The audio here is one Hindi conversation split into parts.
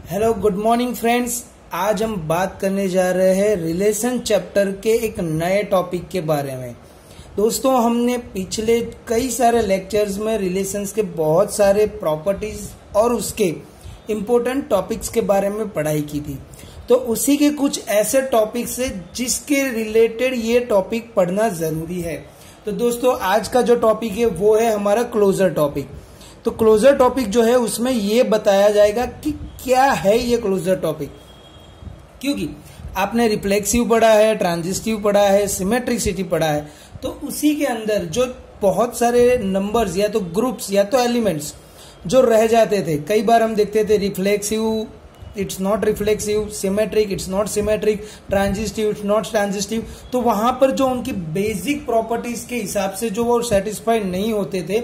Hello good morning friends. आज हम बात करने जा रहे हैं रिलेशन चैप्टर के एक नए टॉपिक के बारे में। दोस्तों, हमने पिछले कई सारे लेक्चर्स में रिलेशंस के बहुत सारे प्रॉपर्टीज और उसके इम्पोर्टेंट टॉपिक्स के बारे में पढ़ाई की थी। तो उसी के कुछ ऐसे टॉपिक्स है जिसके रिलेटेड ये टॉपिक पढ़ना जरूरी है। तो दोस्तों, आज का जो टॉपिक है वो है हमारा क्लोजर टॉपिक। तो क्लोजर टॉपिक जो है उसमें ये बताया जाएगा कि क्या है ये क्लोजर टॉपिक, क्योंकि आपने रिफ्लेक्सिव पढ़ा है, ट्रांजिस्टिव पढ़ा है, सिमेट्रिसिटी पढ़ा है। तो उसी के अंदर जो बहुत सारे नंबर्स या तो ग्रुप्स या तो एलिमेंट्स जो रह जाते थे, कई बार हम देखते थे reflexive it's not reflexive, symmetric it's not symmetric, transitive it's not transitive. तो वहां पर जो उनकी बेसिक प्रॉपर्टीज के हिसाब से जो वो सेटिस्फाइड नहीं होते थे,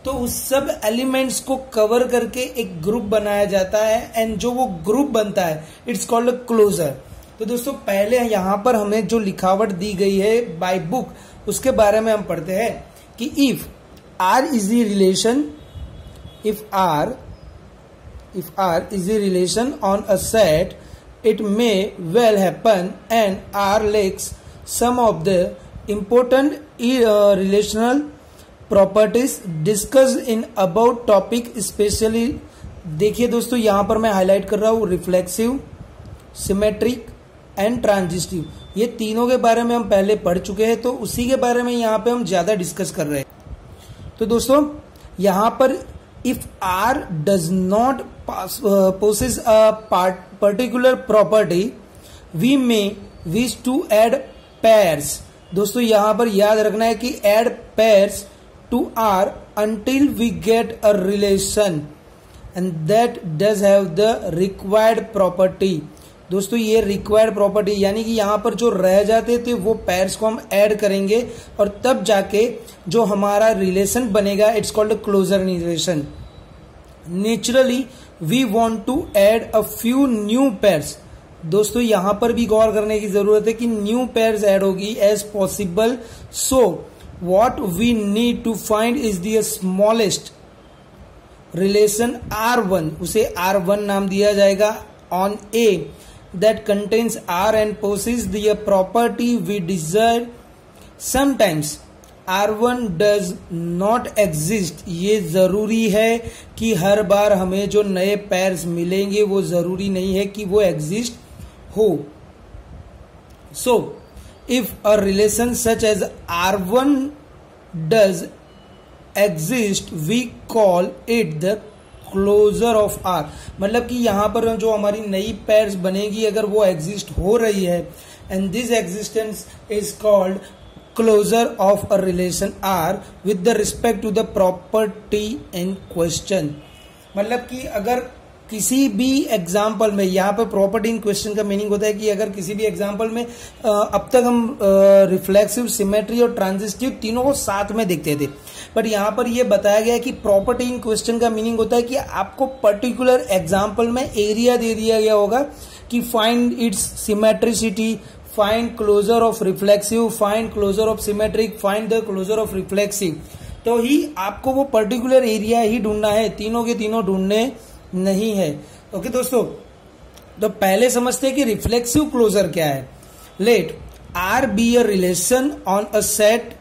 तो उस सब एलिमेंट्स को कवर करके एक ग्रुप बनाया जाता है एंड जो वो ग्रुप बनता है इट्स कॉल्ड अ क्लोजर। तो दोस्तों, पहले यहां पर हमें जो लिखावट दी गई है बाय बुक उसके बारे में हम पढ़ते हैं कि if R is the relation, if R is the relation on a set, it may well happen and R lacks some of the important relational properties discussed in about topic, especially देखिए दोस्तों, यहां पर मैं हाईलाइट कर रहा हूं रिफ्लेक्सिव, सिमेट्रिक एंड ट्रांजिस्टिव। ये तीनों के बारे में हम पहले पढ़ चुके हैं, तो उसी के बारे में यहां पे हम ज्यादा डिस्कस कर रहे हैं। तो दोस्तों, यहां पर if R does not possess a particular property, we may wish to add pairs। दोस्तों, यहां पर याद रखना है कि add pairs to R until we get a relation and that does have the required property। दोस्तों, ये रिक्वायर्ड प्रॉपर्टी यानी कि यहां पर जो रह जाते थे वो पैर्स को हम ऐड करेंगे और तब जाके जो हमारा रिलेशन बनेगा it's called closure relation. Naturally we want to add a few new pairs. दोस्तों, यहां पर भी गौर करने की जरूरत है कि न्यू पैर्स ऐड होगी as possible. So what we need to find is the smallest relation R1, उसे R1 नाम दिया जाएगा, on A that contains R and possesses the property we desire। sometimes R1 does not exist। ये जरूरी है कि हर बार हमें जो नए पैर्स मिलेंगे वो जरूरी नहीं है कि वो एग्जिस्ट हो। So if a relation such as R1 does exist, we call it the closure of R. मतलब कि यहां पर जो हमारी नई पैर्स बनेगी अगर वो एग्जिस्ट हो रही है and this existence is called closure of a relation R with the respect to the property in question. मतलब कि अगर किसी भी एग्जाम्पल में, यहाँ पर प्रॉपर्टी इन क्वेश्चन का मीनिंग होता है कि अगर किसी भी एग्जाम्पल में अब तक हम रिफ्लेक्सिव, सिमेट्री और ट्रांजिस्टिव तीनों को साथ में देखते थे, बट यहाँ पर यह बताया गया है कि प्रॉपर्टी इन क्वेश्चन का मीनिंग होता है कि आपको पर्टिकुलर एग्जाम्पल में एरिया दे दिया गया होगा कि find its symmetricity, find closure of reflexive, find closure of symmetric, find the closure of reflexive. तो ही आपको वो पर्टिकुलर एरिया ही ढूंढना है, तीनों के तीनों ढूंढने नहीं है। ओके दोस्तों, तो पहले समझते हैं कि रिफ्लेक्सिव क्लोजर क्या है। Let R be a relation on a set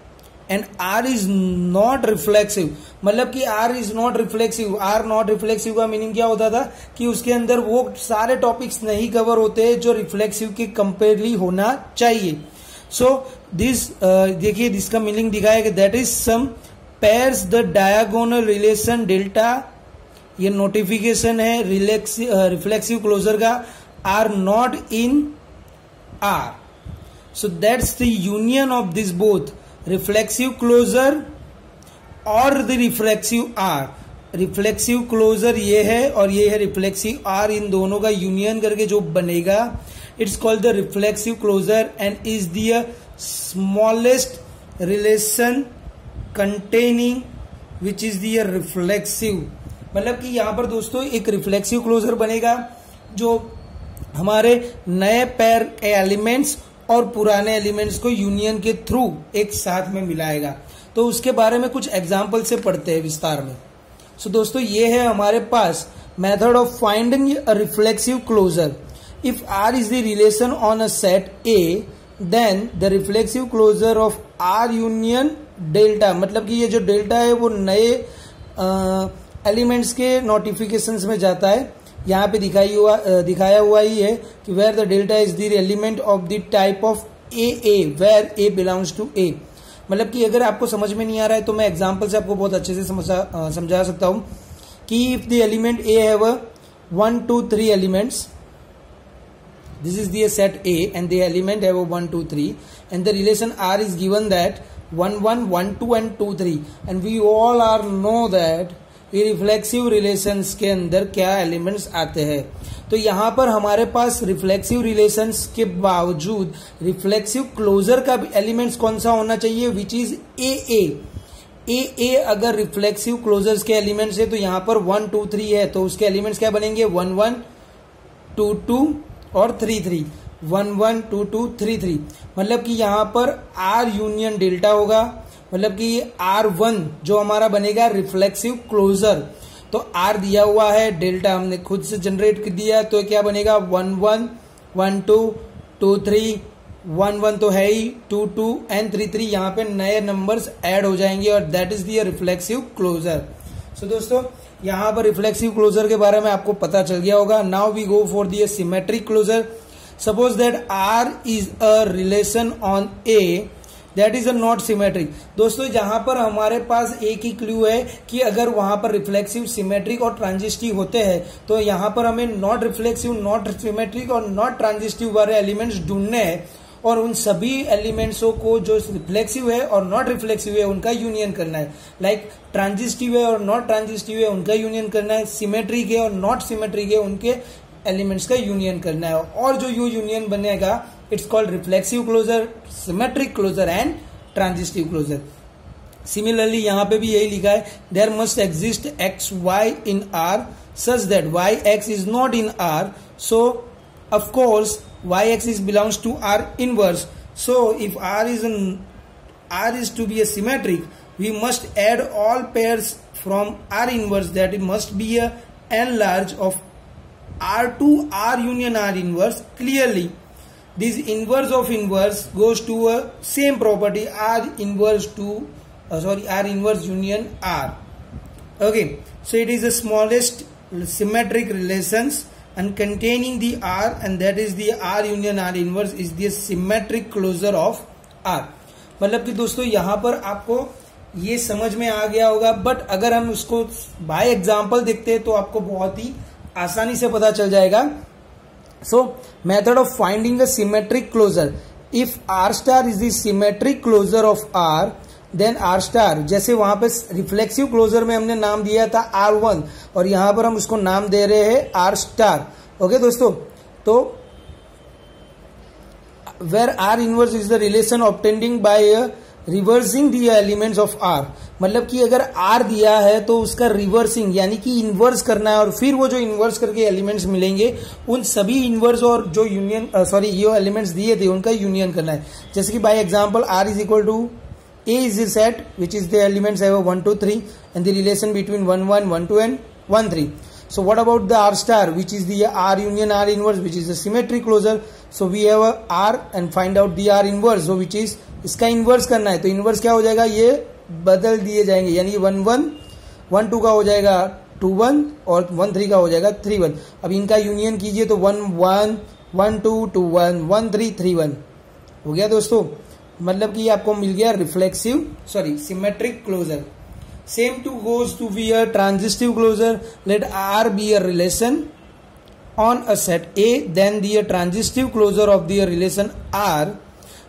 and R is not reflexive. मतलब कि R is not reflexive. R not reflexive का मीनिंग क्या होता था कि उसके अंदर वो सारे टॉपिक्स नहीं कवर होते जो रिफ्लेक्सिव के कंपेयरली होना चाहिए। सो दिस देखिए, इसका मीनिंग दिखाया कि that is some pairs the diagonal relation delta, ये नोटिफिकेशन है रिफ्लेक्सिव क्लोजर का, R not in R. So that's the union of this both reflexive closure और the reflexive R. Reflexive closure ये है और ये है रिफ्लेक्सिव आर, इन दोनों का यूनियन करके जो बनेगा it's called the reflexive closure and is the smallest relation containing which is the reflexive. मतलब कि यहां पर दोस्तों एक रिफ्लेक्सिव क्लोजर बनेगा जो हमारे नए पैर के एलिमेंट्स और पुराने एलिमेंट्स को यूनियन के थ्रू एक साथ में मिलाएगा। तो उसके बारे में कुछ एग्जाम्पल से पढ़ते हैं विस्तार में। सो दोस्तों, ये है हमारे पास method of finding a reflexive closure. If R is the relation on a set A, then the reflexive closure of R union delta, मतलब कि ये जो डेल्टा है वो नए एलिमेंट्स के नोटिफिकेशंस में जाता है. यहाँ पे दिखाया हुआ ही है कि where the delta is the element of the type of A where A belongs to A. मतलब कि अगर आपको समझ में नहीं आ रहा है तो मैं एग्जांपल से आपको बहुत अच्छे से समझा सकता हूं कि if the element A have 1 2 3 elements, this is the set A and the element have 1 2 3 and the relation R is given that 1 1 1 2 and 2 3 and we all are know that ये रिफ्लेक्सिव रिलेशंस के अंदर क्या एलिमेंट्स आते हैं. तो यहां पर हमारे पास रिफ्लेक्सिव रिलेशंस के बावजूद रिफ्लेक्सिव क्लोजर का एलिमेंट्स कौन सा होना चाहिए, विच इज ए. अगर रिफ्लेक्सिव क्लोजर्स के एलिमेंट्स है तो यहां पर 1 2 3 है तो उसके एलिमेंट्स क्या बनेंगे 1 1 2 2 और 3 3. 1 1 2 2 3 3 मतलब कि यहां पर आर यूनियन डेल्टा होगा. मतलब कि R1 जो हमारा बनेगा रिफ्लेक्सिव क्लोजर. तो R दिया हुआ है, डेल्टा हमने खुद से जनरेट कर दिया, तो क्या बनेगा 1 1 1 2 2 3 1 1 तो है ही, 2 2 एंड 3 3 यहाँ पे नए नंबर्स ऐड हो जाएंगे और that is the reflexive closure. So दोस्तों यहाँ पर रिफ्लेक्सिव क्लोजर के बारे में आपको पता चल गया होगा. Now we go for the symmetric closure. Suppose that R is a relation on A that is a not symmetric. दोस्तों जहां पर हमारे पास एक ही क्लू है कि अगर वहां पर रिफ्लेक्सिव, सिमेट्रिक और ट्रांजिस्टिव होते हैं तो यहां पर हमें नॉट रिफ्लेक्सिव, नॉट सिमेट्रिक और नॉट ट्रांजिस्टिव वाले एलिमेंट्स ढूंढने हैं और उन सभी एलिमेंट्सों को जो रिफ्लेक्सिव है और नॉट रिफ्लेक्सिव है उनका यूनियन करना है. लाइक ट्रांजिस्टिव है और नॉट ट्रांजिस्टिव है उनका यूनियन करना है, सिमेट्रिक है और नॉट सिमेट्रिक है उनके एलिमेंट्स का यूनियन करना है. और जो यूनियन बनेगा it's called reflexive closure, symmetric closure and transitive closure. Similarly यहां पे भी यही लिखा है, there must exist X Y in R such that Y X is not in R. So of course Y X is belongs to R inverse. So if R is to be a symmetric, we must add all pairs from R inverse, that it must be a n large of R2 R union R inverse. Clearly this inverse of inverse goes to a same property R inverse union R. Okay, so it is the smallest symmetric relations and containing the R, and that is the R union R inverse is the symmetric closure of R. मतलब कि दोस्तों यहाँ पर आपको ये समझ में आ गया होगा, बट अगर हम उसको बाय एग्जांपल देखते हैं तो आपको बहुत ही आसानी से पता चल जाएगा. So method of finding the symmetric closure. If R star is the symmetric closure of R, then R star, जैसे वहां पे रिफ्लेक्सिव क्लोजर में हमने नाम दिया था R1 और यहां पर हम उसको नाम दे रहे हैं R star. ओके दोस्तों, तो where R inverse is the relation obtained by reversing the elements of R. मतलब कि अगर R दिया है तो उसका रिवर्सिंग यानी कि इन्वर्स करना है और फिर वो जो इन्वर्स करके एलिमेंट्स मिलेंगे उन सभी इन्वर्स और जो यूनियन ये एलिमेंट्स दिए थे उनका यूनियन करना है. जैसे कि by example R is equal to A is the set which is the elements have 1 2 3 and the relation between 1 1 1 2 and 1 3. So what about the R star, which is the R union R inverse, which is the symmetric closure. So we have a R and find out the R inverse, so which is इसका इन्वर्स करना है. तो इन्वर्स क्या हो जाएगा, ये बदल दिए जाएंगे यानी 1 1 1 2 का हो जाएगा 2 1 और 1 3 का हो जाएगा 3 1. अब इनका यूनियन कीजिए तो 1 1 1 2 2 1 1 3 3 1 हो गया दोस्तों. मतलब कि आपको मिल गया symmetric closure. Same to goes to be a transitive closure. Let R be a relation on a set A, then the transitive closure of the relation R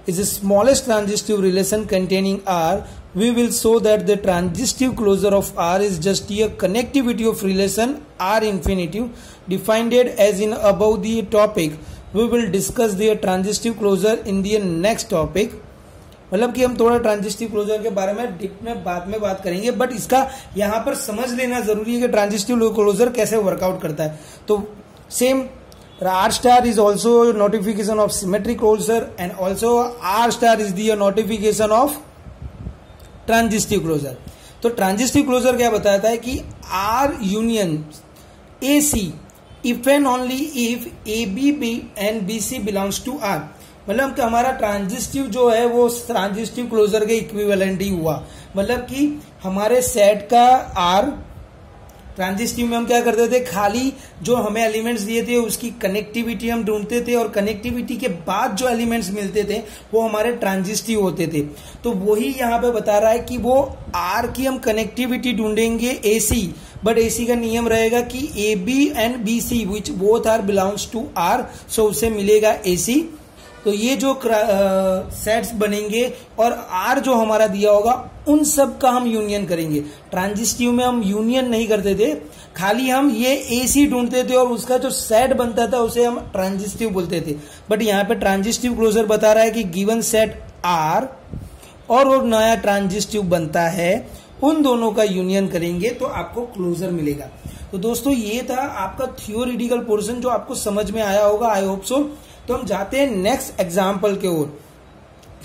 is the smallest transitive relation containing R. We will show that the transitive closure of R is just a connectivity of relation R infinitive defined as in above the topic. We will discuss the transitive closure in the next topic. मतलब कि हम थोड़ा ट्रांजिस्टिव क्लोजर के बारे में डीप में बाद में बात करेंगे, बट इसका यहाँ पर समझ लेना जरूरी है कि ट्रांजिस्टिव क्लोजर कैसे वर्कआउट करता है. तो same R star is also notification of symmetric closure and also R star is the notification of transitive closure. तो ट्रांजिस्टिव क्लोजर क्या बताता है कि R union A C if and only if A B and B C belongs to R. मतलब कि हमारा ट्रांजिस्टिव जो है वो ट्रांजिस्टिव क्लोजर के इक्विवेलेंट ही हुआ। मतलब कि हमारे सेट का आर ट्रांजिस्टिव में हम क्या करते थे, खाली जो हमें एलिमेंट्स दिए थे उसकी कनेक्टिविटी हम ढूंढते थे और कनेक्टिविटी के बाद जो एलिमेंट्स मिलते थे वो हमारे ट्रांजिस्टिव होते थे। तो वही यहाँ पे बता रहा है कि वो आर की हम कनेक्टिविटी ढूंढेंगे एसी, बट एसी का नियम रहेगा कि A B and B C which both are belongs to R, so उसे मिलेगा एसी। तो ये जो सेट्स बनेंगे और आर जो हमारा दिया होगा उन सब का हम यूनियन करेंगे। ट्रांजिस्टिव में हम यूनियन नहीं करते थे, खाली हम ये एसी ढूंढते थे और उसका जो सेट बनता था उसे हम ट्रांजिस्टिव बोलते थे। बट यहाँ पे ट्रांजिस्टिव क्लोजर बता रहा है कि गिवन सेट आर और वो नया ट्रांजिस्टिव बनता है, उन दोनों का यूनियन करेंगे तो आपको क्लोजर मिलेगा। तो दोस्तों ये था आपका थियोरिटिकल पोर्शन जो आपको समझ में आया होगा, आई होप सो। तो हम जाते हैं नेक्स्ट एग्जाम्पल के ओर।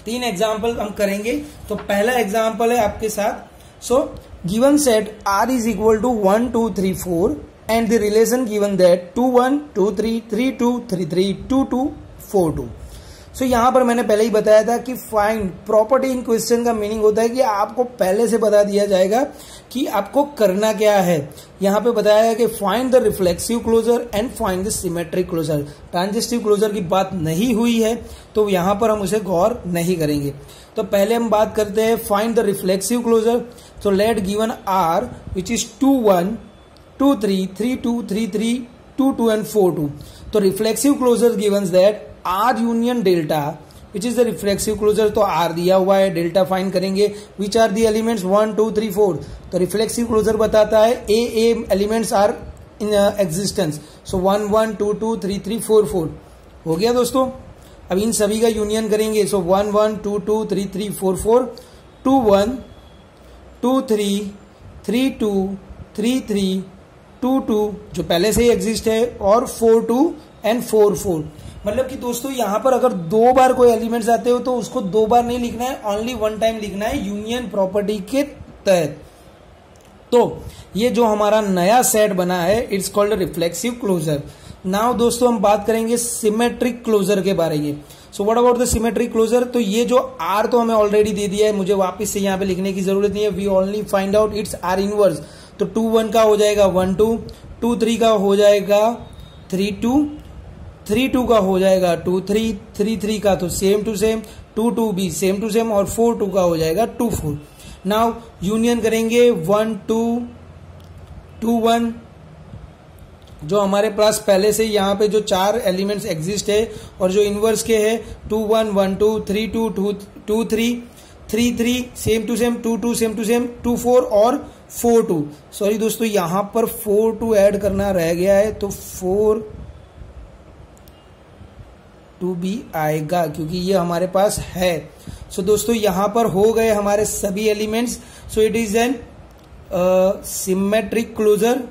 3 एग्जाम्पल हम करेंगे। तो पहला एग्जाम्पल है आपके साथ। So given set R is equal to 1 2 3 4 and the relation given that 2 1 2 3 3 2 3 3 2 2 4 2। सो यहां पर मैंने पहले ही बताया था कि फाइंड प्रॉपर्टी इन क्वेश्चन का मीनिंग होता है कि आपको पहले से बता दिया जाएगा कि आपको करना क्या है। यहां पे बताया है कि find the reflexive closure and find the symmetric closure. Transitive closure की बात नहीं हुई है तो यहां पर हम उसे गौर नहीं करेंगे। तो पहले हम बात करते हैं फाइंड द रिफ्लेक्सिव क्लोजर। तो let given R which is 2 1 2 3 3 2 3 3 2 2 and 4 2। तो reflexive closure given that R union delta which is the reflexive closure. तो आर दिया हुआ है, डेल्टा फाइंड करेंगे। Which are the elements 1 2 3 4। तो रिफ्लेक्सिव क्लोजर बताता है a elements are in existence. So 1 1 2 2 3 3 4 4 हो गया दोस्तों। अब इन सभी का यूनियन करेंगे। सो 1 1 2 2 3 3 4 4 2 1 2 3 3 2 3 3 2 2 जो पहले से ही एग्जिस्ट है और 4 2 एंड 4 4। मतलब कि दोस्तों यहां पर अगर 2 बार कोई एलिमेंट्स आते हो तो उसको 2 बार नहीं लिखना है, ओनली 1 टाइम लिखना है यूनियन प्रॉपर्टी के तहत। तो ये जो हमारा नया सेट बना है it's called reflexive closure. Now दोस्तों हम बात करेंगे सिमेट्रिक क्लोजर के बारे में। So what about the symmetric closure. तो ये जो आर तो हमें ऑलरेडी दे दिया है, मुझे वापस से यहाँ पे लिखने की जरूरत नहीं है। We only find out its R inverse. तो 2 1 का हो जाएगा 1 2, 2 3 का हो जाएगा 3 2, 3 2 का हो जाएगा 2 3, 3 3 का तो सेम टू सेम, 2 2 भी सेम टू सेम और 4 2 का हो जाएगा 2 4। नाउ यूनियन करेंगे 1 2 2 1। जो हमारे पास पहले से यहाँ पे जो 4 एलिमेंट्स एग्जिस्ट है और जो इनवर्स के है 2 1 1 2 3 2 2 3 3 3 same to same, 2 2 same to same, 2 4 और 4 2। सॉरी दोस्तों यहाँ पर 4 2 ऐड करना रह गया है तो 4 2 भी आएगा क्योंकि ये हमारे पास है। सो दोस्तों यहाँ पर हो गए हमारे सभी elements. So it is an symmetric closure.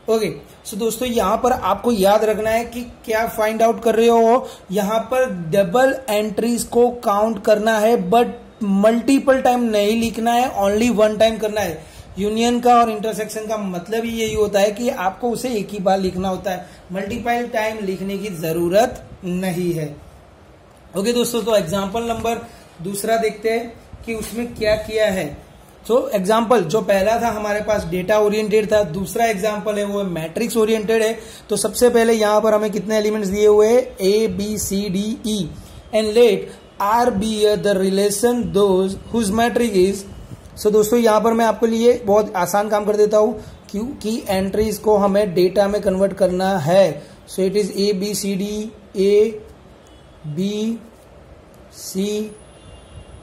Okay so दोस्तों यहाँ पर आपको याद रखना है कि क्या फाइंड आउट कर रहे हो। यहाँ पर डबल एंट्रीज को काउंट करना है बट मल्टीपल टाइम नहीं लिखना है, ओनली 1 टाइम करना है। यूनियन का और इंटरसेक्शन का मतलब ही यही होता है कि आपको उसे एक ही बार लिखना होता है, मल्टीपल टाइम लिखने की जरूरत नहीं है। ओके दोस्तों, तो एग्जाम्पल नंबर 2 देखते हैं कि उसमें क्या किया है। सो एग्जाम्पल जो पहला था हमारे पास डेटा ओरिएंटेड था, दूसरा एग्जाम्पल है वो मैट्रिक्स ओरिएंटेड है। तो सबसे पहले यहां पर हमें कितने एलिमेंट्स दिए हुए हैं, A B C D E and let R be the relation those whose matrix is. So दोस्तों यहाँ पर मैं आपके लिए बहुत आसान काम कर देता हूँ क्योंकि एंट्रीज को हमें डेटा में कन्वर्ट करना है। So it is A B C D, A B C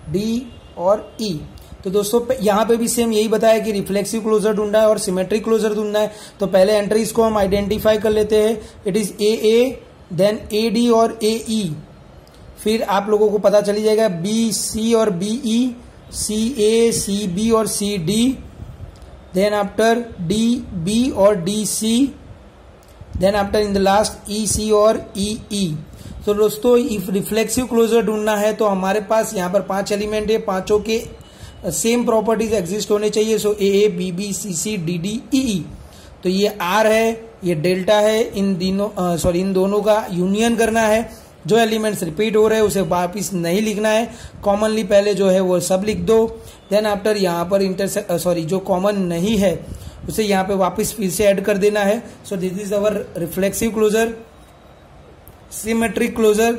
D और ई। तो दोस्तों यहाँ पे भी सेम यही बताया कि रिफ्लेक्सिव क्लोजर ढूंढना है और सिमेट्रिक क्लोजर ढूंढना है। तो पहले एंट्रीज को हम आइडेंटिफाई कर लेते हैं। It is A then A D और ए ई। फिर आप लोगों को पता चली जाएगा बी सी और बी ई, सी ए सी बी और C D, then after D B और D C, then after in the last E C और ई ई। तो दोस्तों इफ रिफ्लेक्सिव क्लोजर ढूंढना है तो हमारे पास यहाँ पर 5 एलिमेंट है, पांचों के सेम प्रॉपर्टीज एग्जिस्ट होने चाहिए। So A B B C C D D E E, तो ये आर है, ये डेल्टा है, इन दोनों का यूनियन करना है। जो एलिमेंट्स रिपीट हो रहे हैं उसे वापिस नहीं लिखना है, कॉमनली पहले जो है वो सब लिख दो। देन आफ्टर यहाँ पर जो कॉमन नहीं है उसे यहाँ पे वापस फिर से ऐड कर देना है। So this is our reflexive closure, symmetric closure.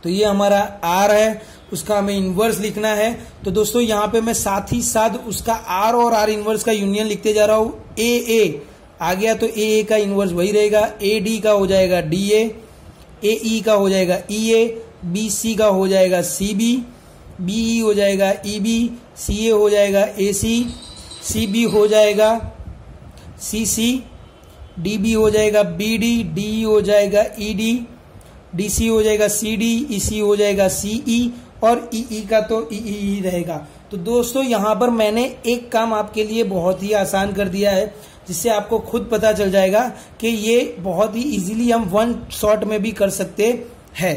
तो ये हमारा आर है, उसका हमें इनवर्स लिखना है। तो दोस्तों यहाँ पे मैं साथ ही साथ उसका आर और आर इनवर्स का यूनियन लिखते जा रहा हूं। ए आ गया तो ए का इनवर्स वही रहेगा, ए डी का हो जाएगा डी ए ई का हो जाएगा ई ए, बी सी का हो जाएगा सी बी, बी ई हो जाएगा ई बी, सी ए हो जाएगा ए सी बी हो जाएगा सी सी, डी बी हो जाएगा बी डी हो जाएगा ई डी सी हो जाएगा सी डी, ई सी हो जाएगा सी ई, और ई का तो ई रहेगा। तो दोस्तों यहाँ पर मैंने एक काम आपके लिए बहुत ही आसान कर दिया है, जिससे आपको खुद पता चल जाएगा कि ये बहुत ही इजीली हम वन शॉट में भी कर सकते हैं।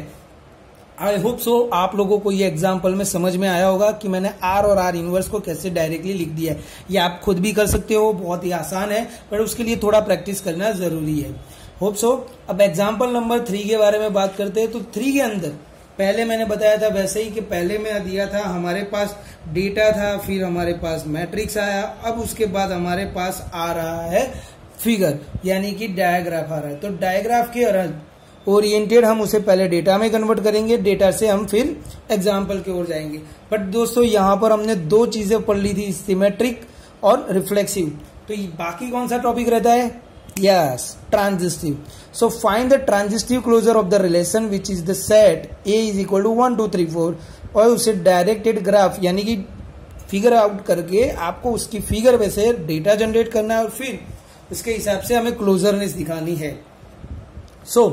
आई होप सो आप लोगों को ये एग्जाम्पल में समझ में आया होगा कि मैंने आर और आर इनवर्स को कैसे डायरेक्टली लिख दिया है। ये आप खुद भी कर सकते हो, बहुत ही आसान है, पर उसके लिए थोड़ा प्रैक्टिस करना जरूरी है। Hope so. अब एग्जाम्पल नंबर 3 के बारे में बात करते हैं। तो 3 के अंदर पहले मैंने बताया था वैसे ही कि पहले में दिया था हमारे पास डेटा था, फिर हमारे पास मैट्रिक्स आया, अब उसके बाद हमारे पास आ रहा है फिगर यानी कि डायग्राफ आ रहा है। तो डायग्राफ के ओरिएंटेड हम उसे पहले डेटा में कन्वर्ट करेंगे, डेटा से हम फिर एग्जाम्पल की ओर जाएंगे। बट दोस्तों यहाँ पर हमने 2 चीजें पढ़ ली थी, सिमेट्रिक और रिफ्लेक्सिव। तो बाकी कौन सा टॉपिक रहता है? Yes, transitive. So find the transitive closure of the relation which is the set A is equal to 1 2 3 4 और उसे डायरेक्टेड ग्राफ यानी कि फिगर आउट करके आपको उसकी फिगर में से डेटा जनरेट करना है और फिर उसके हिसाब से हमें क्लोजरनेस दिखानी है। सो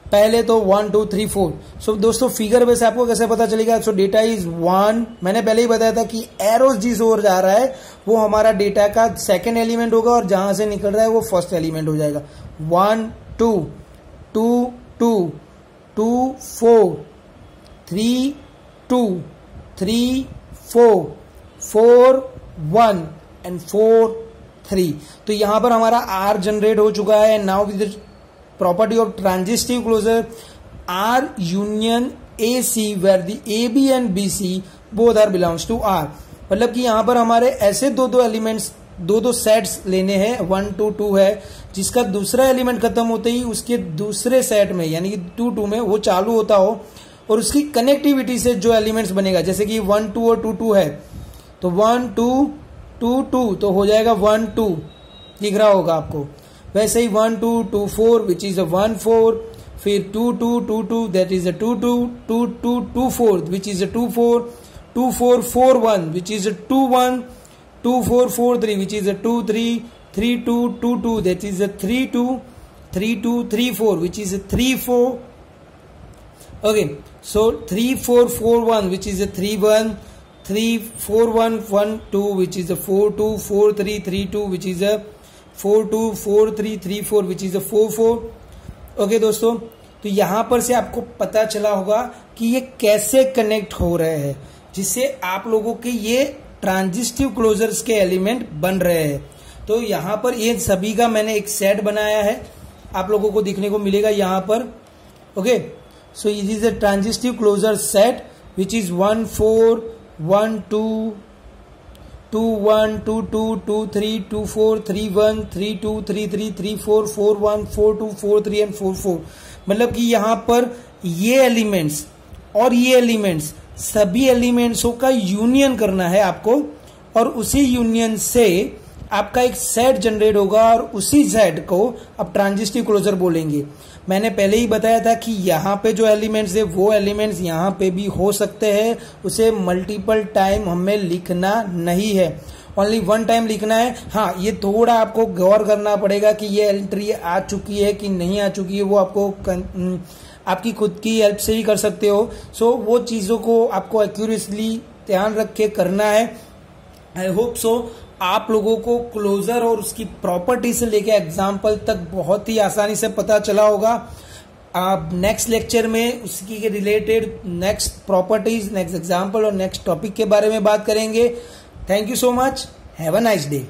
पहले तो 1 2 3 4। सो दोस्तों फिगर में से आपको कैसे पता चलेगा? सो डेटा इज 1, मैंने पहले ही बताया था कि एरोस जिस ओर जा रहा है वो हमारा डेटा का सेकेंड एलिमेंट होगा और जहां से निकल रहा है वो फर्स्ट एलिमेंट हो जाएगा। 1 2 2 2 2 4 3 2 3 4 4 1 एंड 4 3। तो यहां पर हमारा आर जनरेट हो चुका है। Now with property of transitive closure R union AC where the AB and BC both are belongs to R। मतलब कि यहाँ पर हमारे ऐसे दो एलिमेंट्स दो सेट्स लेने हैं। 1 2 2 है जिसका दूसरा एलिमेंट खत्म होते ही उसके दूसरे सेट में यानी कि 2 2 में वो चालू होता हो और उसकी कनेक्टिविटी से जो एलिमेंट्स बनेगा, जैसे कि 1 2 और 2 2 है तो 1 2 2 2 तो हो जाएगा 1 2 दिख रहा होगा आपको। वैसे ही 1 2 2 4 विच इज अ 1 4, फिर 2 2 2 2 that is a 2 2 2 2 2 4 which is a 2 4 2 4 4 1 which is a 2 1 2 4 4 3 which is a 2 3 3 2 2 2 that is a 3 2 3 2 3 4 which is a 3 4। Okay, so 3 4 4 1 which is a 3 1 3 4 1 1 2 which is a 4 2 4 3 3 2 which is a 4 2 4 3 3 4 which is a 4 4। Okay दोस्तों, तो यहां पर से आपको पता चला होगा कि ये कैसे कनेक्ट हो रहे हैं जिससे आप लोगों के ये ट्रांजिस्टिव क्लोजर्स के एलिमेंट बन रहे हैं। तो यहां पर ये सभी का मैंने एक सेट बनाया है, आप लोगों को दिखने को मिलेगा यहां पर। Okay, so it is a transitive closure set which is 1 4 1 2 2 1 2 2 2 3 2 4 3 1 3 2 3 3 3 4 4 1 4 2 4 3 and 4 4। मतलब कि यहाँ पर ये एलिमेंट्स और ये एलिमेंट्स सभी एलिमेंट्सों का यूनियन करना है आपको और उसी यूनियन से आपका एक सेट जनरेट होगा और उसी सेट को अब ट्रांजिस्टिव क्लोजर बोलेंगे। मैंने पहले ही बताया था कि यहाँ पे जो एलिमेंट्स है वो एलिमेंट्स यहाँ पे भी हो सकते हैं, उसे मल्टीपल टाइम हमें लिखना नहीं है, ओनली 1 टाइम लिखना है। हाँ, ये थोड़ा आपको गौर करना पड़ेगा कि ये एंट्री आ चुकी है कि नहीं आ चुकी है, वो आपको आपकी खुद की हेल्प से ही कर सकते हो। सो वो चीजों को आपको एक्यूरेटली ध्यान रख के करना है। आई होप सो आप लोगों को क्लोजर और उसकी प्रॉपर्टी से लेकर एग्जाम्पल तक बहुत ही आसानी से पता चला होगा। आप नेक्स्ट लेक्चर में उसकी के related next properties, next example और नेक्स्ट टॉपिक के बारे में बात करेंगे। Thank you so much, have a nice day.